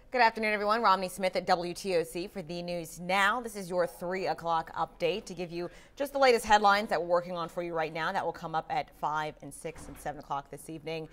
Good afternoon, everyone. Romney Smith at WTOC for the news now. This is your 3 o'clock update to give you just the latest headlines that we're working on for you right now. That will come up at 5 and 6 and 7 o'clock this evening.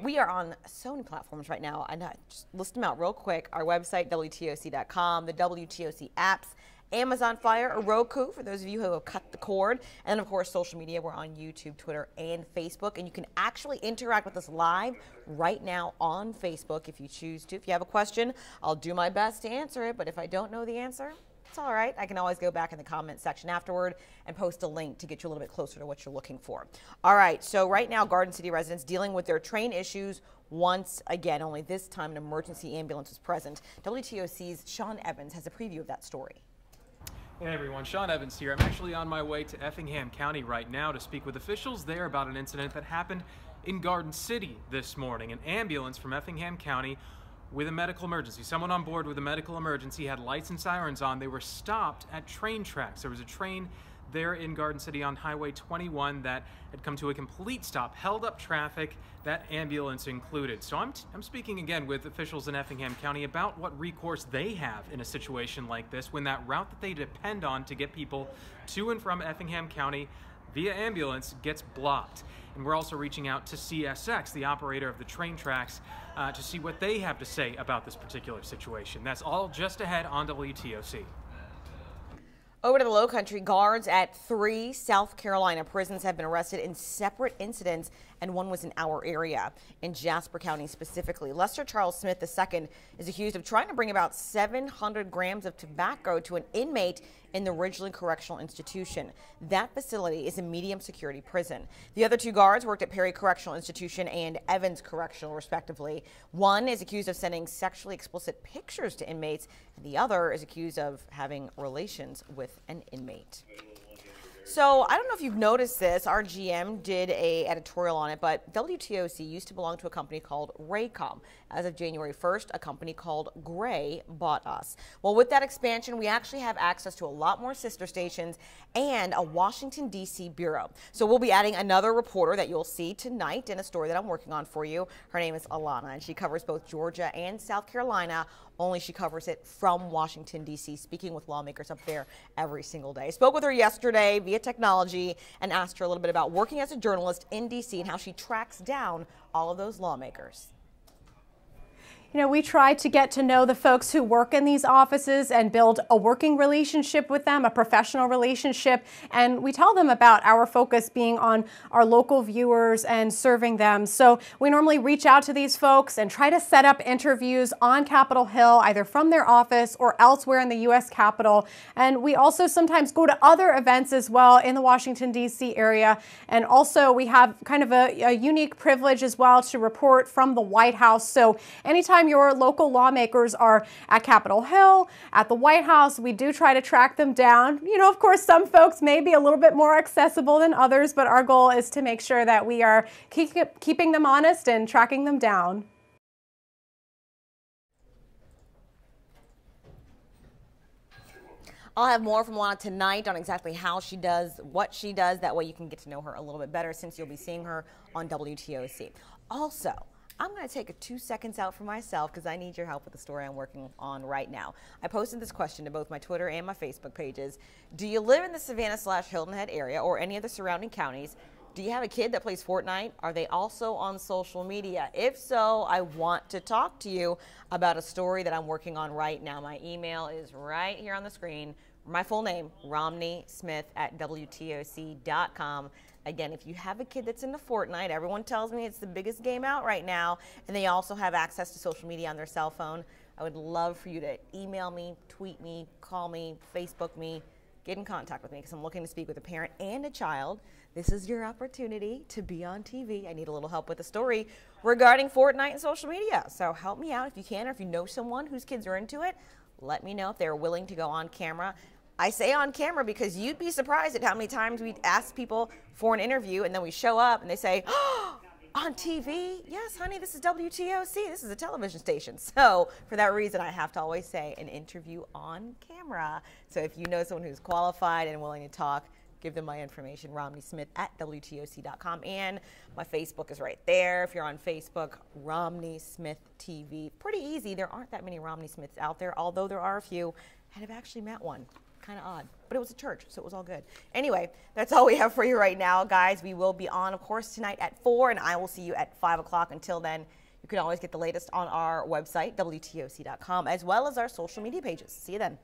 We are on so many platforms right now. And just list them out real quick. Our website, wtoc.com, the WTOC apps, Amazon Fire, or Roku, for those of you who have cut the cord. And of course, social media. We're on YouTube, Twitter, and Facebook. And you can actually interact with us live right now on Facebook if you choose to. If you have a question, I'll do my best to answer it. But if I don't know the answer, it's all right. I can always go back in the comment section afterward and post a link to get you a little bit closer to what you're looking for. All right. So right now, Garden City residents dealing with their train issues once again. Only this time, an emergency ambulance was present. WTOC's Sean Evans has a preview of that story. Hey everyone, Sean Evans here. I'm actually on my way to Effingham County right now to speak with officials there about an incident that happened in Garden City this morning. An ambulance from Effingham County with a medical emergency. Someone on board with a medical emergency had lights and sirens on. They were stopped at train tracks. There was a train there in Garden City on Highway 21 that had come to a complete stop, held up traffic, that ambulance included. So I'm speaking again with officials in Effingham County about what recourse they have in a situation like this when that route that they depend on to get people to and from Effingham County via ambulance gets blocked. And we're also reaching out to CSX, the operator of the train tracks, to see what they have to say about this particular situation. That's all just ahead on WTOC. Over to the Lowcountry, guards at 3 South Carolina prisons have been arrested in separate incidents, and one was in our area, in Jasper County specifically. Lester Charles Smith II is accused of trying to bring about 700 grams of tobacco to an inmate in the Ridgely Correctional Institution. That facility is a medium security prison. The other 2 guards worked at Perry Correctional Institution and Evans Correctional, respectively. One is accused of sending sexually explicit pictures to inmates, and the other is accused of having relations with an inmate. So I don't know if you've noticed this. Our GM did an editorial on it, but WTOC used to belong to a company called Raycom. As of January 1st, a company called Gray bought us. Well, with that expansion, we actually have access to a lot more sister stations and a Washington, D.C. bureau. So we'll be adding another reporter that you'll see tonight in a story that I'm working on for you. Her name is Alana, and she covers both Georgia and South Carolina, only she covers it from Washington, D.C., speaking with lawmakers up there every single day. Spoke with her yesterday via technology and asked her a little bit about working as a journalist in D.C. and how she tracks down all of those lawmakers. You know, we try to get to know the folks who work in these offices and build a working relationship with them, a professional relationship, and we tell them about our focus being on our local viewers and serving them. So we normally reach out to these folks and try to set up interviews on Capitol Hill, either from their office or elsewhere in the U.S. Capitol. And we also sometimes go to other events as well in the Washington, D.C. area. And also we have kind of a unique privilege as well to report from the White House. So anytime your local lawmakers are at Capitol Hill, at the White House, we do try to track them down. You know, of course, some folks may be a little bit more accessible than others, but our goal is to make sure that we are keeping them honest and tracking them down. I'll have more from Alana tonight on exactly how she does, what she does. That way you can get to know her a little bit better since you'll be seeing her on WTOC. Also, I'm going to take 2 seconds out for myself because I need your help with the story I'm working on right now. I posted this question to both my Twitter and my Facebook pages. Do you live in the Savannah/Hilton Head area or any of the surrounding counties? Do you have a kid that plays Fortnite? Are they also on social media? If so, I want to talk to you about a story that I'm working on right now. My email is right here on the screen. My full name, romneysmith@wtoc.com. Again, if you have a kid that's into Fortnite, everyone tells me it's the biggest game out right now, and they also have access to social media on their cell phone. I would love for you to email me, tweet me, call me, Facebook me, get in contact with me because I'm looking to speak with a parent and a child. This is your opportunity to be on TV. I need a little help with the story regarding Fortnite and social media. So help me out if you can, or if you know someone whose kids are into it, let me know if they're willing to go on camera. I say on camera because you'd be surprised at how many times we ask people for an interview and then we show up and they say, oh, on TV? Yes, honey, this is WTOC. This is a television station. So for that reason, I have to always say an interview on camera. So if you know someone who's qualified and willing to talk, give them my information, Romney Smith at wtoc.com. And my Facebook is right there. If you're on Facebook, Romney Smith TV. Pretty easy. There aren't that many Romney Smiths out there, although there are a few. And I've actually met one. Kind of odd, but it was a church, so it was all good. Anyway, that's all we have for you right now, guys. We will be on, of course, tonight at 4, and I will see you at 5 o'clock. Until then, you can always get the latest on our website, wtoc.com, as well as our social media pages. See you then.